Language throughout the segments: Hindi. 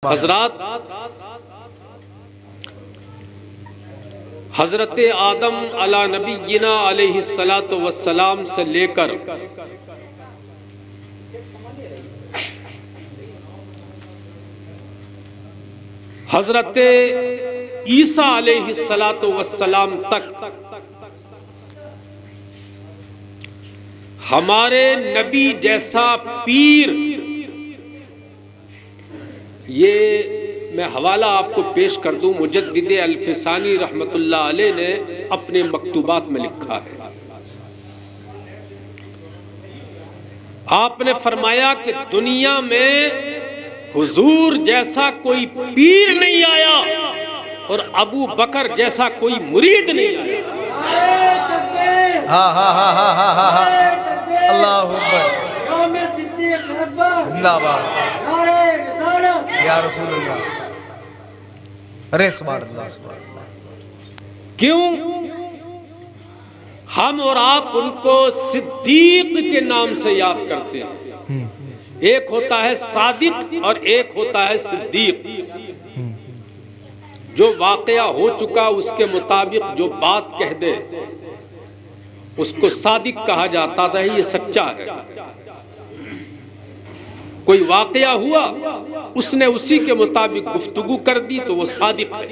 हजरात, हजरत आदम अला नबीना अलैहिस्सलातु वस्सलाम से लेकर हजरत ईसा अलैहिस्सलातु वस्सलाम तक हमारे नबी जैसा पीर, ये मैं हवाला आपको पेश कर दूं। मुजद्दिद अल-फिसानी रहमतुल्लाह अलैह ने अपने मकतूबात में लिखा है, आपने फरमाया कि दुनिया में हुजूर जैसा कोई पीर नहीं आया और अबू बकर जैसा कोई मुरीद नहीं आया। हाँ हाँ हाँ हाँ हाँ हाँ हाँ, अल्लाहु अकबर, या रसूलुल्लाह, अरे सुभान अल्लाह सुभान अल्लाह। क्यों हम और आप उनको सिद्दीक के नाम से याद करते हैं? एक होता है सादिक और एक होता है सिद्दीक। जो वाकया हो चुका उसके मुताबिक जो बात कह दे उसको सादिक कहा जाता था, ये सच्चा है। कोई वाकया हुआ उसने उसी के मुताबिक गुफ्तगू कर दी तो वो सादिक है।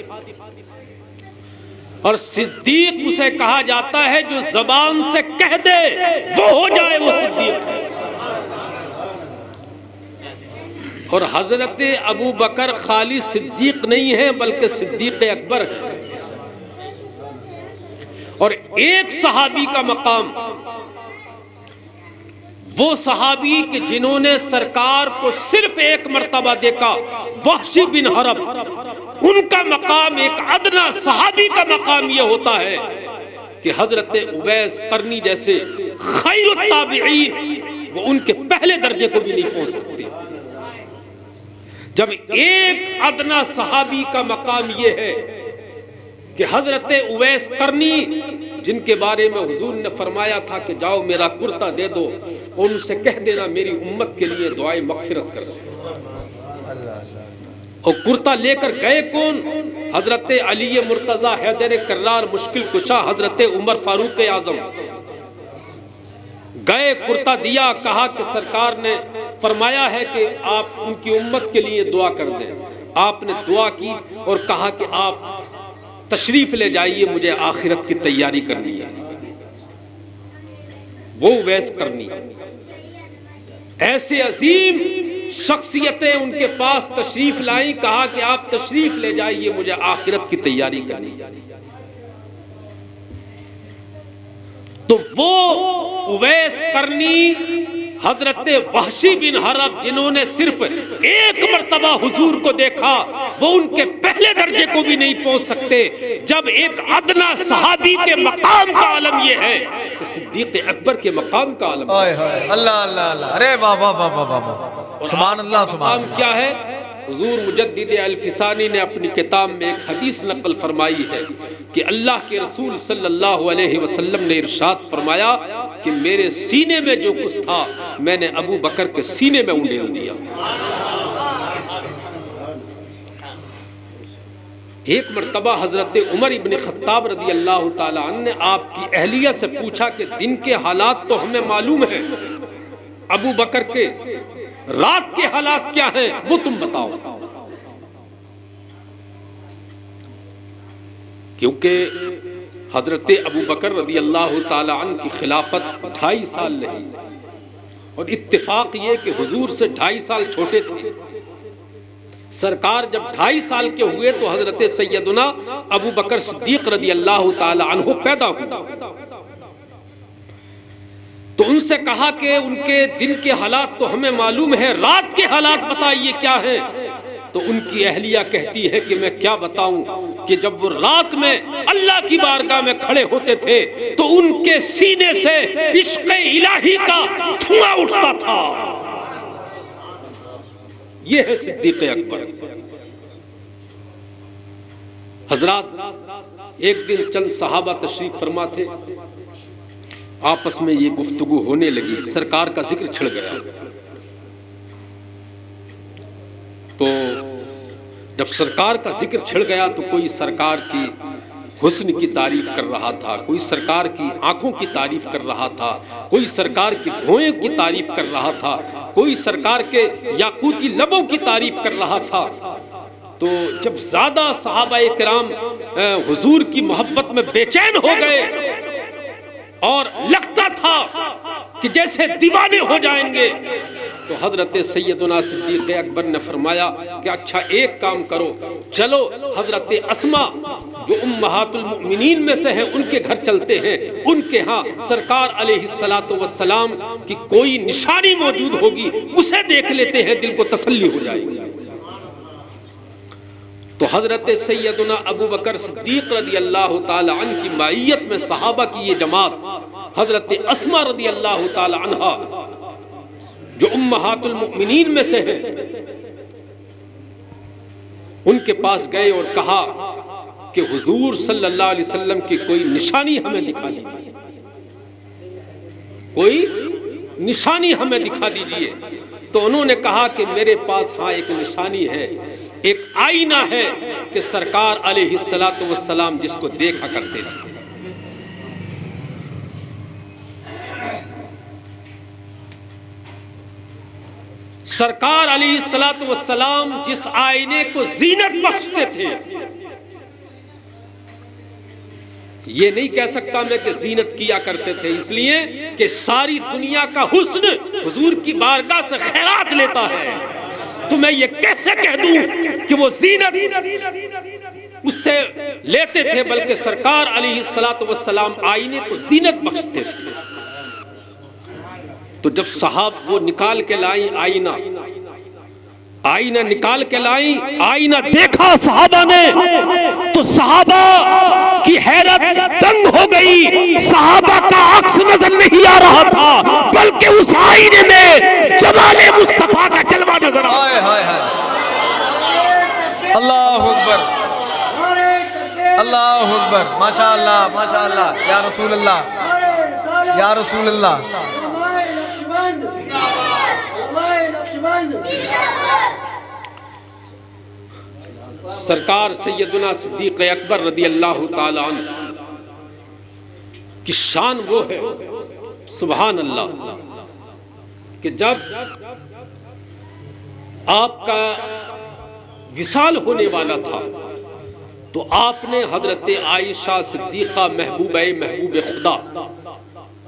और सिद्दीक उसे कहा जाता है जो जबान से कह दे वो हो जाए, वो सिद्दीक है। और हजरत अबू बकर खाली सिद्दीक नहीं है बल्कि सिद्दीक अकबर है। और एक सहाबी का मकाम, वो सहाबी के जिन्होंने सरकार को सिर्फ एक मर्तबा देखा, वहशी बिन हरब, उनका मकाम, एक अदना सहाबी का मकाम ये होता है कि हजरत उवैस करनी जैसे खैरुत ताबिईन वो उनके पहले दर्जे को भी नहीं पहुंच सकते। जब एक अदना सहाबी का मकाम ये है कि हजरत उवैस करनी, जिनके बारे में हुजूर ने फरमाया था कि जाओ मेरा कुर्ता दे दो और उनसे कह देना मेरी उम्मत के लिए दुआए मगफिरत कर दो। और कुर्ता लेकर गए कौन? हजरत अली मुर्तजा हैदर कर्रार मुश्किल कुशा हजरत उमर फारूक आजम गए, कुर्ता दिया, कहा कि सरकार ने फरमाया है कि आप उनकी उम्मत के लिए दुआ कर दें। आपने दुआ की और कहा कि आप तशरीफ ले जाइए, मुझे आखिरत की तैयारी करनी है। वो वैस करनी, ऐसे अजीम शख्सियतें उनके पास तशरीफ लाई, कहा कि आप तशरीफ ले जाइए, मुझे आखिरत की तैयारी करनी है। तो वो उवैस करनी हजरत वहशी बिन हरब, जिन्होंने सिर्फ एक मर्तबा हुजूर को देखा, वो उनके पहले दर्जे को भी नहीं पहुंच सकते। जब एक अदना सहाबी के मकाम का आलम ये है तो सिद्दीक अकबर के मकाम का आलम अल्लाह अल्लाह अल्लाह, अरे वाह वाह वाह वाह वाह, सुभान अल्लाह सुभान। क्या है? हुजूर मुजद्दिद अल-फिसानी ने अपनी किताब में एक हदीस नकल फरमाई है कि अल्लाह के रसूल सल्लल्लाहु अलैहि वसल्लम ने इरशाद फरमाया कि मेरे सीने में जो कुछ था मैंने अबू बकर के सीने में उंडेल दिया। एक मर्तबा हजरत उमर इब्न खत्ताब रदी अल्लाह ताला अन्हु ने आपकी अहलिया से पूछा कि दिन के हालात तो हमें मालूम है, अबू बकर के रात के हालात क्या हैं वो तुम बताओ। क्योंकि हजरत अबू बकर रज़ी अल्लाह ताला अन्हु की खिलाफत 2.5 साल रही और इत्तेफाक ये कि हुजूर से 2.5 साल छोटे थे। सरकार जब 2.5 साल के हुए तो हजरत सैयदुना अबू बकर सिद्दीक रज़ी अल्लाह ताला अन्हु पैदा हुए। तो उनसे कहा कि उनके दिन के हालात तो हमें मालूम है, रात के हालात बताइए क्या है। तो उनकी अहलिया कहती है कि मैं क्या बताऊं कि जब वो रात में अल्लाह की बारगाह में खड़े होते थे तो उनके सीने से इश्क़ इलाही का धुआं उठता था। ये है सिद्दीक अकबर। हजरात, एक दिन चंद सहाबा तशरीफ फरमा थे, आपस में ये गुफ्तगू होने लगी, सरकार का जिक्र छिड़ गया। तो जब सरकार का जिक्र छिड़ गया तो कोई सरकार की हुस्न की तारीफ कर रहा था, कोई सरकार की आंखों की तारीफ कर रहा था, कोई सरकार की भौहें की तारीफ कर रहा था, कोई सरकार के याकूती लबों की तारीफ कर रहा था। तो जब ज्यादा सहाबाए किराम हुजूर की मोहब्बत में बेचैन हो गए और लगता था कि जैसे दीवाने हो जाएंगे, तो हजरत सैयदना सिद्दीक़ अकबर ने फरमाया कि अच्छा एक काम करो, चलो हजरत अस्मा जो उम्महातुल मुमिनीन में से हैं उनके घर चलते हैं, उनके यहाँ सरकार अलैहिस्सलातु वस्सलाम की कोई निशानी मौजूद होगी, उसे देख लेते हैं, दिल को तसल्ली हो जाएगी। तो हजरत सैयदना अबू बकर सिद्दीक़ रज़ी अल्लाह ताला अन्हु की माइयत में सहाबा की ये जमात हजरत अस्मा रज़ी अल्लाह ताला अन्हा जो उम्महातुल मुमिनीन में से हैं, उनके पास गए और कहा कि हुजूर सल्लल्लाहु अलैहि वसल्लम की कोई निशानी हमें दिखा दीजिए, कोई निशानी हमें दिखा दीजिए। तो उन्होंने कहा कि मेरे पास हाँ एक निशानी है, एक आईना है कि सरकार अलैहिस्सलातु वस्सलाम जिसको देखा करते थे। सरकार अलैहिस्सलातु वस्सलाम जिस आईने को जीनत बख्शते थे, ये नहीं कह सकता मैं कि जीनत किया करते थे, इसलिए कि सारी दुनिया का हुस्न हुजूर की बारगाह से खैरात लेता है। तो मैं ये कैसे कह दूं कि वो जीनत उससे लेते थे, बल्कि सरकार अलैहिस्सलातु वस्सलाम आईने को जीनत बख्शते थे। तो जब साहब वो निकाल के लाई आईना निकाल के लाई, आईना देखा सहाबा ने, तो सहाबा की हैरत दंग हो गई। सहाबा का अक्स नजर नहीं आ रहा था, बल्कि उस आईने में जमाले मुस्तफा का जलवा नजर आया। अल्लाहु अकबर, अल्लाहु अकबर, माशाअल्लाह माशाअल्लाह, या रसूल अल्लाह, या रसूल अल्लाह। सरकार सैयदना सिद्दीक़ अकबर रज़ी अल्लाह ताला अन्हु की शान वो है, सुभान अल्लाह, कि जब आपका विसाल होने वाला था तो आपने हजरत आयशा सिद्दीक़ा महबूब खुदा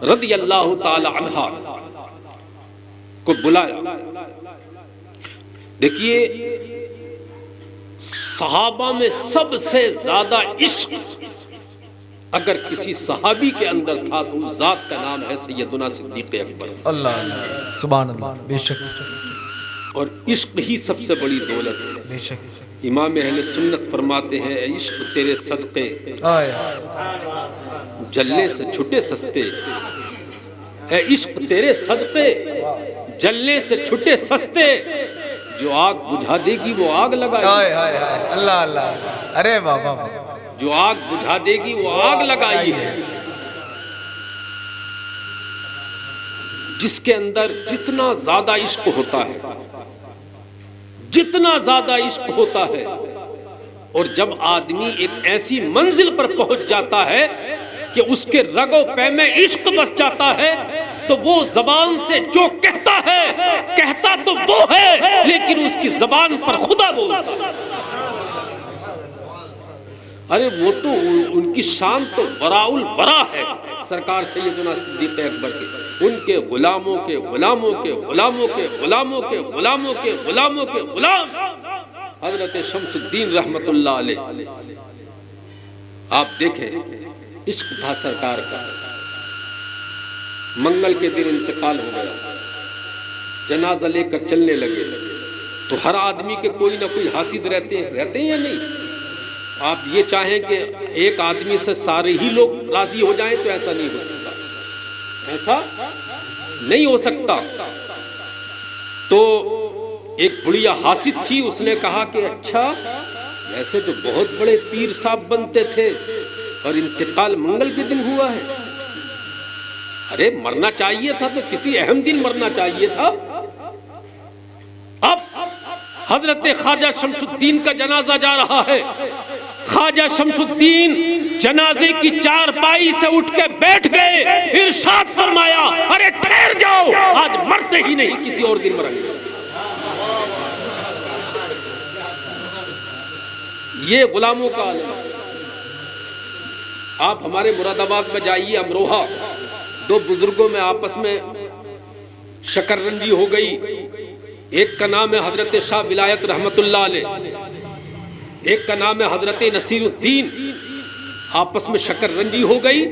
रज़ी अल्लाह ताला अन्हा को बुलाया। देखिए, सहाबा में सबसे ज्यादा इश्क अगर किसी सहाबी के अंदर था तो उस जात का नाम है सैयदना सिद्दीक़ अकबर। अल्लाह सुभान अल्लाह, बेशक। और इश्क ही सबसे बड़ी दौलत है, बेशक। इमाम अहले सुन्नत फरमाते हैं, इश्क तेरे सदक़े जलने से छुटे सस्ते, है इश्क तेरे सदक़े जलने से छुटे सस्ते, जो आग बुझा देगी वो आग लगाई। अल्लाह अल्लाह, अरे बाबा, जो आग बुझा देगी वो आग लगाई है। जिसके अंदर जितना ज्यादा इश्क होता है, जितना ज्यादा इश्क होता है, और जब आदमी एक ऐसी मंजिल पर पहुंच जाता है कि उसके रगो पे में इश्क बस जाता है, तो वो जबान से जो कहता है, कहता तो वो है, लेकिन उसकी जबान पर खुदा बोलता है। अरे वो तो उनकी शान तो बराउल बरा है, सरकार सैयदना सिद्दीक़ अकबर के, उनके गुलामों के गुलामों के गुलामों के गुलामों के गुलामों के गुलामों के गुलाम हजरत शमसुद्दीन रहमतुल्लाह अलैह। आप देखें, इश्क था सरकार का। मंगल के दिन इंतकाल हो गया, जनाजा लेकर चलने लगे, तो हर आदमी के कोई ना कोई हासिद रहते हैं या नहीं? आप ये चाहें कि एक आदमी से सारे ही लोग राजी हो जाएं तो ऐसा नहीं हो सकता, ऐसा नहीं हो सकता। तो एक बुढ़िया हासिद थी, उसने कहा कि अच्छा, वैसे तो बहुत बड़े पीर साहब बनते थे और इंतकाल मंगल के दिन हुआ है। अरे मरना चाहिए था तो किसी अहम दिन मरना चाहिए था। अब हजरत ख्वाजा शमसुद्दीन का जनाजा जा रहा है। ख्वाजा शमसुद्दीन जनाजे की चारपाई से उठ के बैठ गए, इरशाद फरमाया, अरे ठहर जाओ, आज मरते ही नहीं, किसी और दिन मरेंगे। ये गुलामों का आलम। आप हमारे मुरादाबाद में जाइए, अमरोहा, दो बुजुर्गों में आपस में शकररंजी हो गई। एक का नाम है हजरत शाह विलायत रहमतुल्लाह अलैह, एक का नाम है हजरत नसीरुद्दीन। आपस में शकररंजी हो गई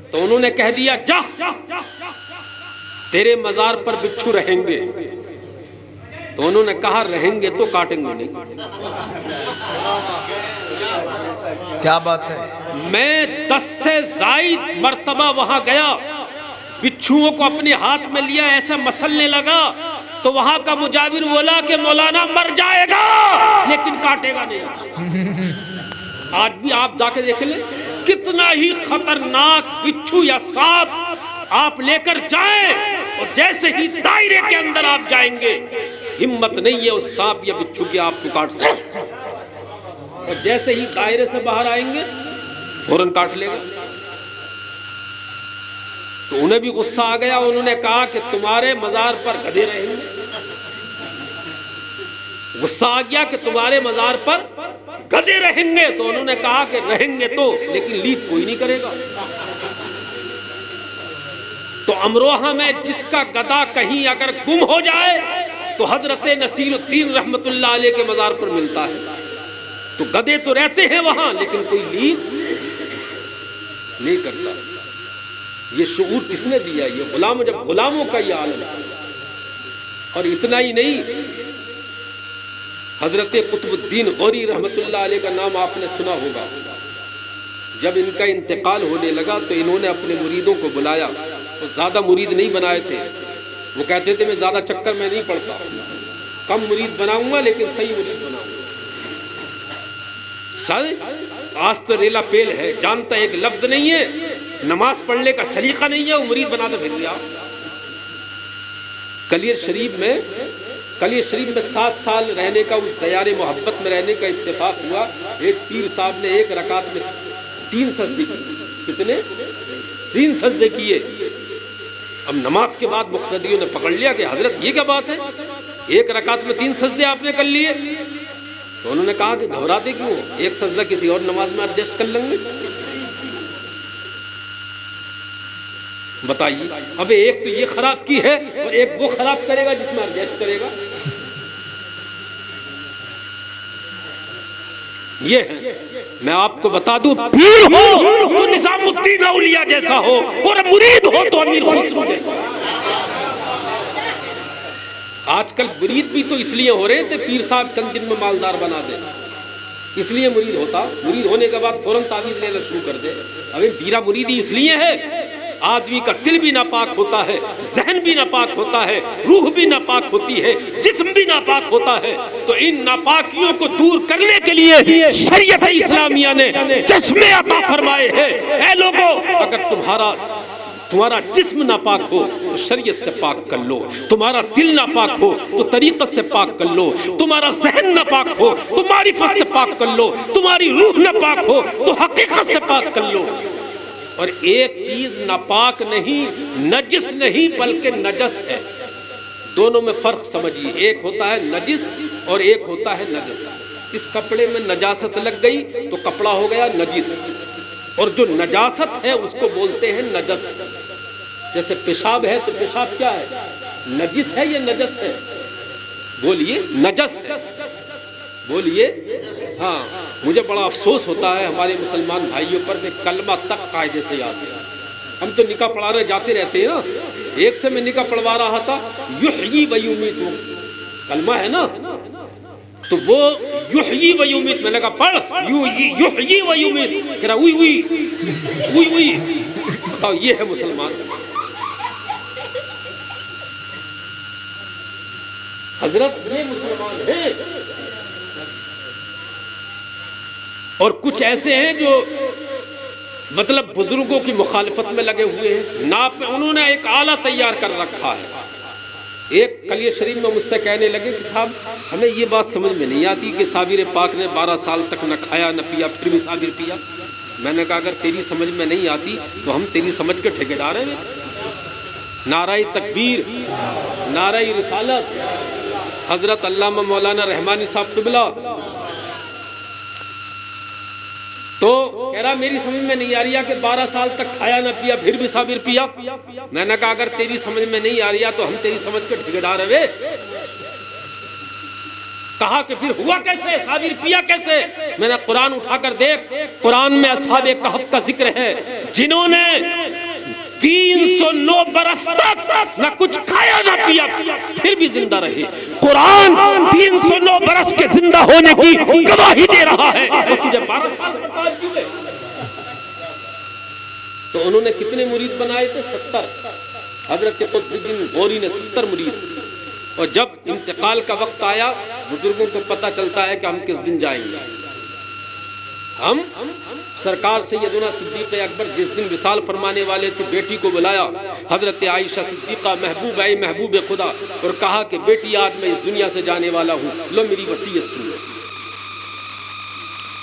तो उन्होंने कह दिया, जा तेरे मजार पर बिच्छू रहेंगे। तो उन्होंने कहा, रहेंगे तो काटेंगे नहीं। क्या बात है। मैं 10 से ज़ायद मर्तबा वहां गया, बिच्छुओं को अपने हाथ में लिया, ऐसे मसलने लगा तो वहां का मुजाविर बोला कि मौलाना मर जाएगा लेकिन काटेगा नहीं। आज भी आप जाके देख ले, कितना ही खतरनाक बिच्छू या सांप आप लेकर जाएं और जैसे ही दायरे के अंदर आप जाएंगे, हिम्मत नहीं है उस सांप या बिच्छू की आपको काट सकते, और जैसे ही दायरे से बाहर आएंगे फौरन काट लेगा। तो उन्हें भी गुस्सा आ गया। उन्होंने कहा कि तुम्हारे मजार पर गधे रहेंगे। गुस्सा आ गया कि तुम्हारे मजार पर गधे रहेंगे। तो उन्होंने कहा कि रहेंगे तो, लेकिन लीक कोई नहीं करेगा। तो अमरोहा में जिसका गधा कहीं अगर गुम हो जाए तो हजरत नसीरुद्दीन रहमतुल्लाह अलैह के मजार पर मिलता है। तो गधे तो रहते हैं वहां, लेकिन कोई लीक नहीं करता। ये शऊर किसने दिया? ये गुलाम, जब गुलामों का ये आलम। और इतना ही नहीं, हजरत कुतुबुद्दीन गौरी रहमतुल्लाह अलैह का नाम आपने सुना होगा। जब इनका इंतकाल होने लगा तो इन्होंने अपने मुरीदों को बुलाया। वो ज्यादा मुरीद नहीं बनाए थे। वो कहते थे, मैं ज्यादा चक्कर में नहीं पड़ता, कम मुरीद बनाऊंगा लेकिन सही मुरीद बनाऊंगा। सर आज तो रेला पेल है, जानता एक लफ्ज नहीं है, नमाज पढ़ने का सलीका नहीं है, वो मुरीद बनाते फिर दिया। कलियर शरीफ में 7 साल रहने का, उस दयारे मोहब्बत में रहने का इत्तेफाक हुआ। एक पीर साहब ने एक रकात में 3 सजदे किए। कितने? 3 सजदे किए। अब नमाज के बाद मुक्तदियों ने पकड़ लिया कि हजरत ये क्या बात है, एक रकात में 3 सजदे आपने कर लिए। तो उन्होंने कहा कि घबराते क्यों, एक सजदा किसी और नमाज में एडजस्ट कर लेंगे। बताइए, अब एक तो ये खराब की है और एक वो खराब करेगा जिसमें एडजस्ट करेगा। ये है। मैं आपको बता दूं, पीर हो तो निजामुद्दीन औलिया जैसा हो और मुरीद हो तो अमीर खुसरो जैसा। आजकल मुरीद भी तो इसलिए हो रहे थे, पीर साहब चंद दिन में मालदार बना दे, इसलिए मुरीद होता। मुरीद होने के बाद फौरन तावीज़ लेना शुरू कर दे। अबे पीरा मुरीदी इसलिए है, आदमी का दिल भी नापाक होता है, जहन भी नापाक होता है, रूह भी नापाक होती है, जिस्म भी नापाक होता है। तो इन नापाकियों को दूर करने के लिए शरीयत इस्लामिया ने चश्मे अता फरमाए हैं। ऐ लोगों, अगर तुम्हारा जिस्म नापाक हो तो शरीयत से पाक कर लो, तुम्हारा दिल नापाक हो तो तरीक़त से पाक कर लो, तुम्हारा ज़हन नापाक हो तो मारिफत से पाक कर लो, तुम्हारी रूह नापाक हो तो हकीकत से पाक कर लो। और एक चीज नापाक नहीं, नजिस नहीं, बल्कि नजस है। दोनों में फर्क समझिए, एक होता है नजिस और एक होता है नजस। इस कपड़े में नजासत लग गई तो कपड़ा हो गया नजिस, और जो नजासत है उसको बोलते हैं नजस। जैसे पेशाब है तो पेशाब क्या है, नजिस है या नजस है? बोलिए, नजस है। बोलिए। हाँ, मुझे बड़ा अफसोस होता है हमारे मुसलमान भाइयों पर कि कलमा तक कायदे से याद है। हम तो निकाह पढ़ा रहे जाते रहते हैं ना। एक से मैं निकाह पढ़वा रहा था, युहयी व युमीत, कलमा है ना, तो वो युहयी व युमीत, मैंने कहा पढ़, युहयी व युमीत, कह रहा उई उई उई उई। बताओ, ये है मुसलमान। हजरत ये मुसलमान है। और कुछ ऐसे हैं जो मतलब बुजुर्गों की मुखालफत में लगे हुए हैं। नाप में उन्होंने एक आला तैयार कर रखा है, एक कलिया शरीफ में मुझसे कहने लगे कि साहब हमें ये बात समझ में नहीं आती कि साबिर पाक ने 12 साल तक न खाया न पिया फिर भी साबिर पिया। मैंने कहा अगर तेरी समझ में नहीं आती तो हम तेरी समझ के ठेकेदार हैं। नाराई तकबीर, नाराई रिसालत, हजरत अल्लामा मौलाना रहमानी साहब क़िबला। तो कह रहा मेरी समझ में नहीं आ रही है कि 12 साल तक खाया ना पिया फिर भी साबिर पिया। मैंने कहा अगर तेरी समझ में नहीं आ रही है तो हम तेरी समझ के ठेकेदार है। कहा कि फिर हुआ कैसे, साबिर पिया कैसे? मैंने कुरान उठाकर देख, कुरान में असहाबे कहफ का जिक्र है जिन्होंने 309 बरस तक न कुछ खाया ना पिया फिर भी जिंदा रहे। कुरान 309 बरस के जिंदा होने की गवाही दे रहा है। तो तुझे 12 साल बर्बाद क्यों है? तो उन्होंने कितने मुरीद बनाए थे? 70। हजरत कुतुबुद्दीन गौरी ने 70 मुरीद। और जब इंतकाल का वक्त आया बुजुर्गों को पता चलता है कि हम किस दिन जाएंगे। हम सरकार सैयदना सिद्दीक़ अकबर जिस दिन विसाल फरमाने वाले थे बेटी को बुलाया, हजरत आयशा सिद्दीक़ा महबूब आई महबूब खुदा, और कहा कि बेटी आज मैं इस दुनिया से जाने वाला हूँ, लो मेरी वसीयत सुन लो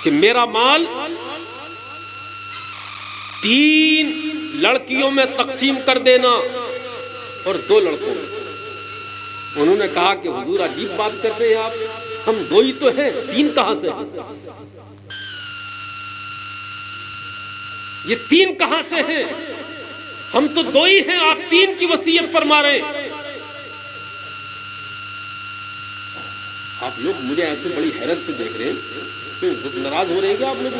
कि मेरा माल 3 लड़कियों में तकसीम कर देना और 2 लड़कों में। उन्होंने कहा कि हुजूर अजीब बात करते हैं आप, हम 2 ही तो हैं, 3 कहां से हैं? ये 3 कहां से हैं? हम तो 2 ही हैं, आप 3 की वसीयत फरमा रहे हैं। आप लोग मुझे ऐसे बड़ी हैरत से देख रहे हैं, तो नाराज हो रहे हैं क्या आप लोग?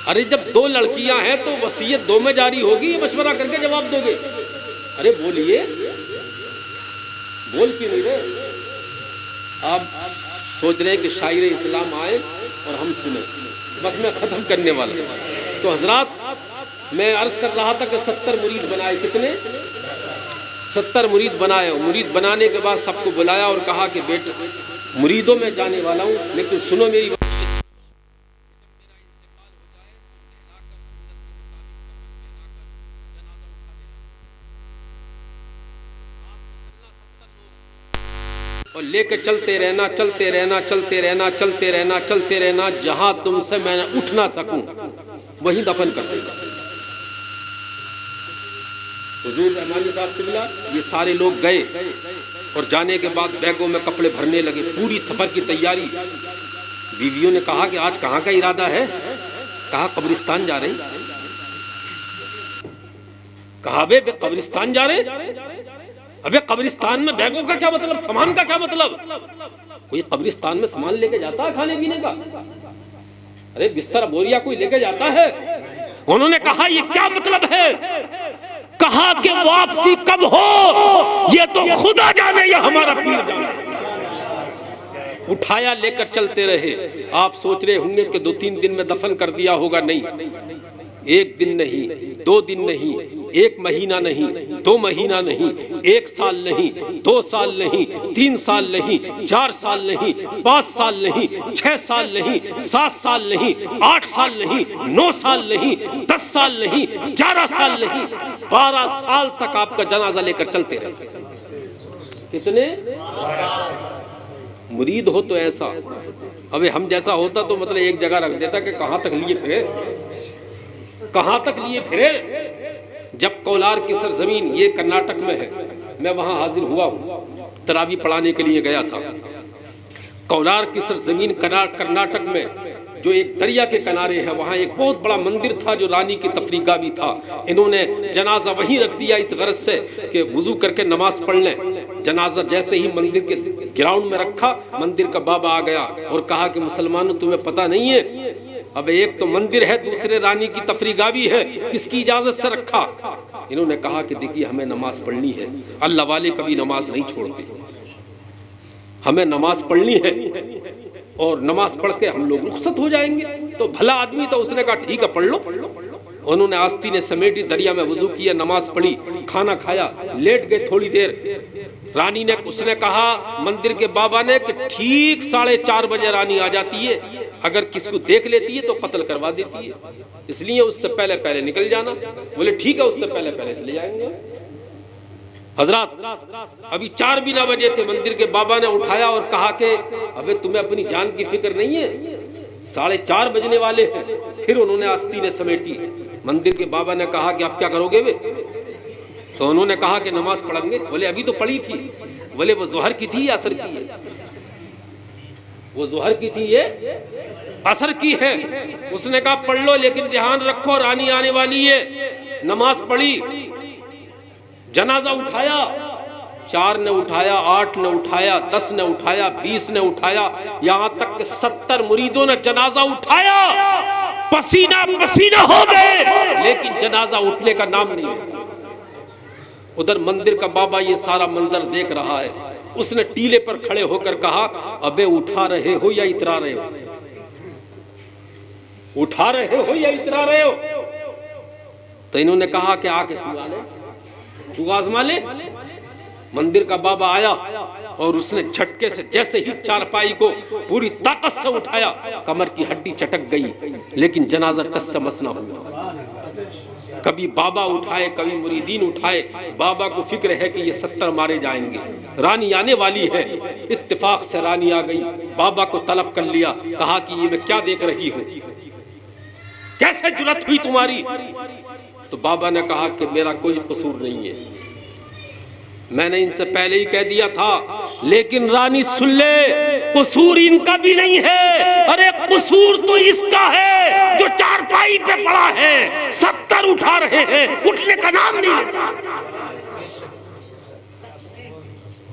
अरे जब 2 लड़कियां हैं तो वसीयत 2 में जारी होगी, ये मशवरा करके जवाब दोगे? अरे बोलिए, बोल क्यों नहीं रहे? आप सोच रहे हैं कि शायर इस्लाम आए और हम सुने, बस मैं ख़त्म करने वाला हूँ। तो हजरात, मैं अर्ज़ कर रहा था कि 70 मुरीद बनाए। कितने? 70 मुरीद बनाए। मुरीद बनाने के बाद सबको बुलाया और कहा कि बेटे मुरीदों में जाने वाला हूँ, लेकिन सुनो मेरी और लेके चलते रहना, चलते रहना, चलते रहना, चलते रहना, चलते रहना, जहां तुमसे मैं उठ ना सकूं वहीं दफन कर देगा। हुजूर रहमानी साहब क़िबला ये सारे लोग गए और जाने के बाद बैगों में कपड़े भरने लगे, पूरी सफर की तैयारी। बीवियों ने कहा कि आज कहाँ का इरादा है? कहा कब्रिस्तान जा रहे हैं। कहा बे कब्रिस्तान जा रहे? अबे कब्रिस्तान में बैगों का क्या मतलब, सामान का क्या मतलब? कोई कब्रिस्तान में सामान लेके जाता है खाने पीने का? अरे बिस्तर बोरिया कोई लेके जाता है? उन्होंने कहा ये क्या मतलब है? कहा कि वापसी कब हो ये तो खुदा जाने या हमारा पीर जाने। उठाया लेकर चलते रहे। आप सोच रहे होंगे कि 2-3 दिन में दफन कर दिया होगा। नहीं, 1 दिन नहीं, 2 दिन नहीं, 1 महीना नहीं, 2 महीना नहीं, 1 साल नहीं, 2 साल नहीं, 3 साल नहीं, 4 साल नहीं, 5 साल नहीं, 6 साल नहीं, 7 साल नहीं, 8 साल नहीं, 9 साल नहीं, 10 साल नहीं, 11 साल नहीं, 12 साल तक आपका जनाजा लेकर चलते रहे। कितने मुरीद हो तो ऐसा। अबे हम जैसा होता तो मतलब एक जगह रख देता कि कहां तक लिए फिरे, कहां तक लिए फिरे। जब कोलार की सरजमीन, ये कर्नाटक में है, मैं वहां हाजिर हुआ हूँ, तरावी पढ़ाने के लिए गया था। कोलार की सरजमीन कर्नाटक में जो एक दरिया के किनारे है, वहाँ एक बहुत बड़ा मंदिर था जो रानी की तफरीगा भी था। इन्होंने जनाजा वहीं रख दिया इस गरज से कि वुजू करके नमाज पढ़ लें। जनाजा जैसे ही मंदिर के ग्राउंड में रखा, मंदिर का बाबा आ गया और कहा कि मुसलमानों तुम्हें पता नहीं है, अब एक तो मंदिर है, दूसरे रानी की तफरीगा भी है, किसकी इजाजत से रखा? इन्होंने कहा कि देखिए हमें नमाज पढ़नी है, अल्लाह वाले कभी नमाज नहीं छोड़ते, हमें नमाज पढ़नी है और नमाज पढ़ के हम लोग रुखसत हो जाएंगे। तो भला आदमी तो उसने कहा ठीक है पढ़ लो। उन्होंने आस्ती ने समेटी, दरिया में वजू किया, नमाज पढ़ी, खाना खाया, लेट गए थोड़ी देर। रानी ने, उसने कहा मंदिर के बाबा ने कि ठीक 4:30 बजे रानी आ जाती है, अगर किसको देख लेती है तो कत्ल करवा देती है, इसलिए उससे पहले पहले निकल जाना। बोले ठीक है, उससे पहले पहले चले जाएंगे। हजरत अभी 4 भी ना बजे थे, मंदिर के बाबा ने उठाया और कहा कि अबे तुम्हें अपनी जान की फिक्र नहीं है, 4:30 बजने वाले हैं। फिर उन्होंने आस्तीनें समेटी। मंदिर के बाबा ने कहा कि अब क्या करोगे वे? तो उन्होंने कहा कि नमाज पढ़ेंगे। बोले अभी तो पढ़ी थी। बोले वो जोहर की थी या असर की है? वो जोहर की थी, ये असर की है। उसने कहा पढ़ लो, लेकिन ध्यान रखो रानी आने वाली है। नमाज पढ़ी, जनाजा उठाया, 4 ने उठाया, 8 ने उठाया, 10 ने उठाया, 20 ने उठाया, यहां तक कि 70 मुरीदों ने जनाजा उठाया। पसीना पसीना हो गए, लेकिन जनाजा उठने का नाम नहीं। उधर मंदिर का बाबा ये सारा मंजर देख रहा है। उसने टीले पर खड़े होकर कहा अबे उठा रहे हो या इतरा रहे हो? उठा रहे हो या इतरा रहे हो? तो इन्होंने कहा कि आके तू आजमा ले। मंदिर का बाबा आया और उसने झटके से जैसे ही चारपाई को पूरी ताकत से उठाया, कमर की हड्डी चटक गई, लेकिन जनाजा टस से मस ना हुआ। कभी बाबा उठाए, कभी मुरीदीन उठाए। बाबा को फिक्र है कि ये 70 मारे जाएंगे, रानी आने वाली है। इत्तेफाक से रानी आ गई, बाबा को तलब कर लिया, कहा कि ये मैं क्या देख रही हूं, कैसे जुर्रत हुई तुम्हारी? तो बाबा ने कहा कि मेरा कोई कसूर नहीं है, मैंने इनसे पहले ही कह दिया था, लेकिन रानी सुन ले, कसूर इनका भी नहीं है। अरे कसूर तो इसका है जो चारपाई पे पड़ा है, 70 उठा रहे हैं, उठने का नाम नहीं लेता।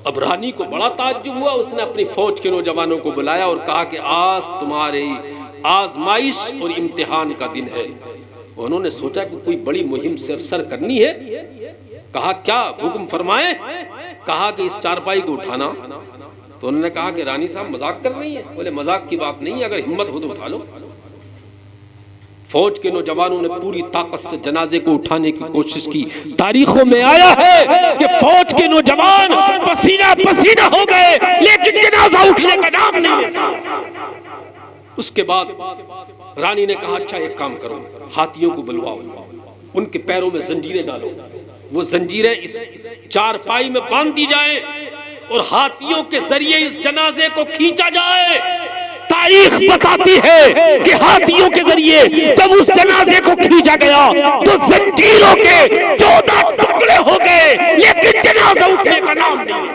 अब रानी को बड़ा ताज्जुब हुआ। उसने अपनी फौज के नौजवानों को बुलाया और कहा कि आज तुम्हारी आजमाइश और इम्तिहान का दिन है। उन्होंने सोचा कि कोई बड़ी मुहिम सर करनी है। कहा क्या हुक्म फरमाए? कहा कि इस चारपाई को उठाना। तो उन्होंने कहा कि रानी साहब मजाक कर रही है। बोले मजाक की बात नहीं है, अगर हिम्मत हो तो उठा लो। फौज के नौजवानों ने पूरी ताकत से जनाजे को उठाने की कोशिश की। तारीखों में आया है कि फौज के नौजवान पसीना पसीना हो गए, लेकिन जनाजा उठने का नाम नहीं लेता। उसके बाद रानी ने कहा अच्छा एक काम करो, हाथियों को बुलवाओ, उनके पैरों में जंजीरें डालो, वो जंजीरें इस चारपाई में बांध दी जाए और हाथियों के जरिए इस जनाजे को खींचा जाए। तारीख बताती है कि हाथियों के जरिए जब उस जनाजे को खींचा गया तो जंजीरों के 14 टुकड़े हो गए, लेकिन जनाजा उठने का नाम नहीं।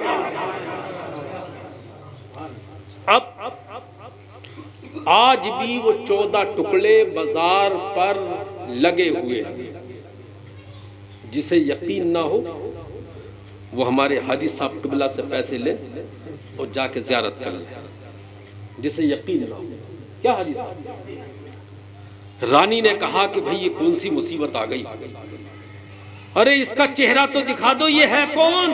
अब आज भी वो 14 टुकड़े बाजार पर लगे हुए हैं। जिसे यकीन ना हो वो हमारे हाजी साहब क़िबला से पैसे ले और जाके ज़ियारत कर ले। जिसे यकीन ना हो, क्या हाजी साहब? रानी ने कहा कि भाई ये कौन सी मुसीबत आ गई? अरे इसका चेहरा तो दिखा दो, ये है कौन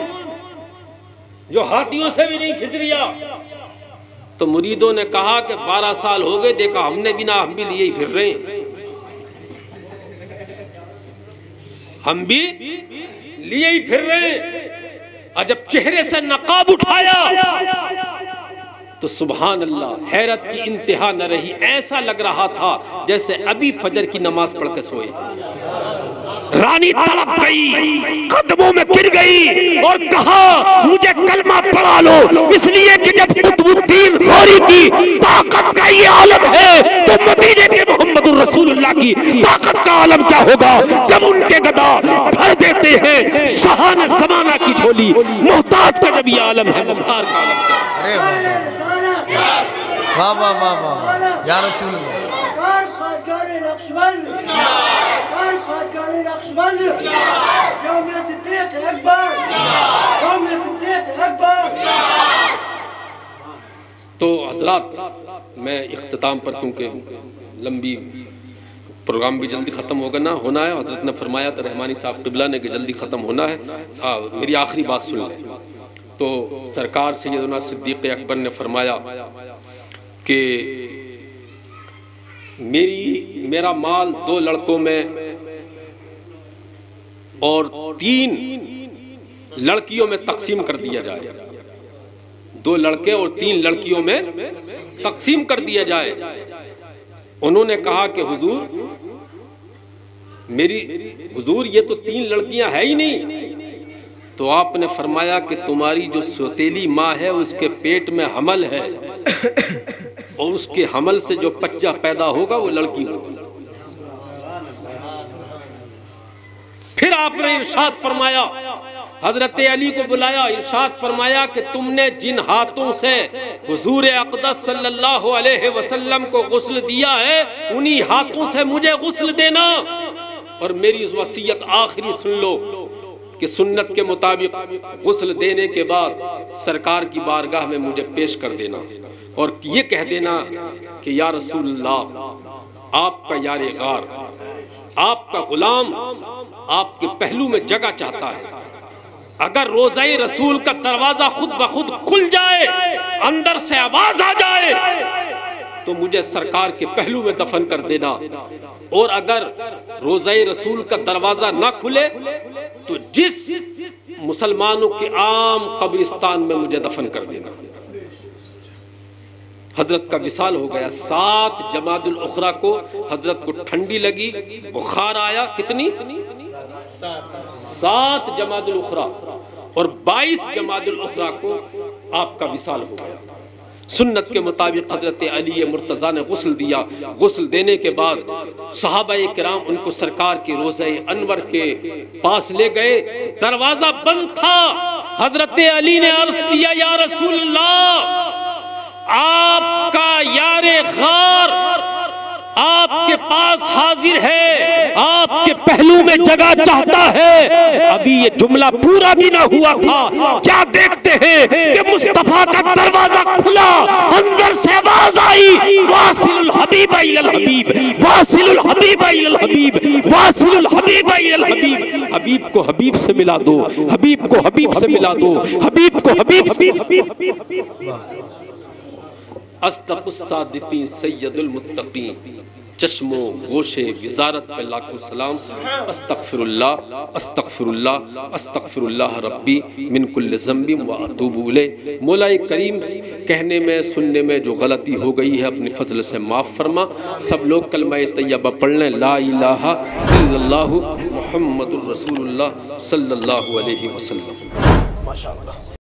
जो हाथियों से भी नहीं खिंच रिया? तो मुरीदों ने कहा कि 12 साल हो गए, देखा हमने भी ना, हम भी लिए ही फिर रहे हैं, हम भी लिए ही फिर रहे हैं। और जब चेहरे से नकाब उठाया तो सुभान अल्लाह, हैरत की इंतहा न रही। ऐसा लग रहा था जैसे अभी फजर की नमाज पढ़ के सोए। रानी तड़प गई, कदमों में गिर गई और कहा मुझे कलमा पढ़ा लो, इसलिए कि जब कुतुबुद्दीन गौरी की ताकत का ये आलम है तो मदीने के मोहम्मदुर रसूलुल्लाह की ताकत का आलम क्या होगा जब उनके गदा भर देते हैं शाहान ज़माना की झोली। मोहताज का जब ये आलम है, मुख्तार का आलम क्या है? वाह वाह वाह वाह या रसूल अल्लाह। तो हजरात, मैं इख्तिताम पर, क्योंकि लंबी प्रोग्राम भी जल्दी ख़त्म होना है। हजरत ने फरमाया तो रहमानी साहब क़िबला ने कि जल्दी ख़त्म होना है। मेरी आखिरी बात सुन लें। तो सरकार सैयदना सिद्दीक़ अकबर ने फरमाया कि मेरा माल 2 लड़कों में और 3 लड़कियों में तकसीम कर दिया जाए। 2 लड़के और 3 लड़कियों में तकसीम कर दिया जाए। उन्होंने कहा कि हुजूर, हुजूर ये तो 3 लड़कियां है ही नहीं, तो आपने फरमाया कि तुम्हारी जो सौतेली माँ है उसके पेट में हमल है और उसके हमल से जो बच्चा पैदा होगा वो लड़की होगी। फिर आपने इरशाद फरमाया, हजरत अली को बुलाया, इरशाद फरमाया कि तुमने जिन हाथों से हुजूर अक़दस सल्लल्लाहु अलैहि वसल्लम को गुस्ल दिया है उन्हीं हाथों से मुझे गुस्ल देना। और मेरी इस वसीयत आखिरी सुन लो कि सुन्नत के मुताबिक गुस्ल देने के बाद सरकार की बारगाह में मुझे पेश कर देना और ये कह देना कि या रसूलल्लाह, आपका यारे गार, आपका गुलाम आपके पहलू में जगह चाहता है। अगर रोज़ाए रसूल का दरवाजा खुद ब खुद खुल जाए, अंदर से आवाज आ जाए, तो मुझे सरकार के पहलू में दफन कर देना। और अगर रोज़ाए रसूल का दरवाजा ना खुले तो जिस मुसलमानों के आम कब्रिस्तान में मुझे दफन कर देना। हजरत का विसाल हो गया। 7 जमादुल उखरा को हजरत को ठंडी लगी, बुखार आया। कितनी? 7 जमादुल उखरा और 22 जमादुल उखरा को आपका विसाल हो गया। सुन्नत के मुताबिक हजरत अली मुर्तज़ा ने गुस्ल दिया। गुस्ल देने के बाद सहाबाए किराम उनको सरकार के रोज़े अनवर के पास ले गए। दरवाजा बंद था। हजरत अली ने अर्ज किया, या रसूल अल्लाह, आपका यारे खार आपके पास हाजिर है, आपके पहलू में जगह चाहता है। अभी ये जुमला पूरा भी ना हुआ था, क्या देखते हैं कि मुस्तफा का दरवाजा खुला, अंदर से आवाज आई, वासिलुल हबीब इलल हबीब, वासिलुल हबीब इलल हबीब, वासिलुल हबीब इलल हबीब। हबीब को हबीब से मिला दो, हबीब को हबीब से मिला दो, हबीब को हबीब से। अस्दक़ुस सादिक़ीन सय्यदुल मुत्तक़ीन, चश्मो गोशे विजारत पे लाखों सलाम। अस्तग़फिरुल्लाह अस्तग़फिरुल्लाह अस्तग़फिरुल्लाह रब्बी मिन कुल्लि ज़ंबिन व अतूबु इलैह। मौलाए करीम कहने में सुनने में जो गलती हो गई है अपने फजल से माफ़ फरमा। सब लोग कलमा तैयबा पढ़ लें, ला इलाहा इल्लल्लाहु मुहम्मदुर रसूलुल्लाह सल्लल्लाहु अलैहि वसल्लम। माशाअल्लाह।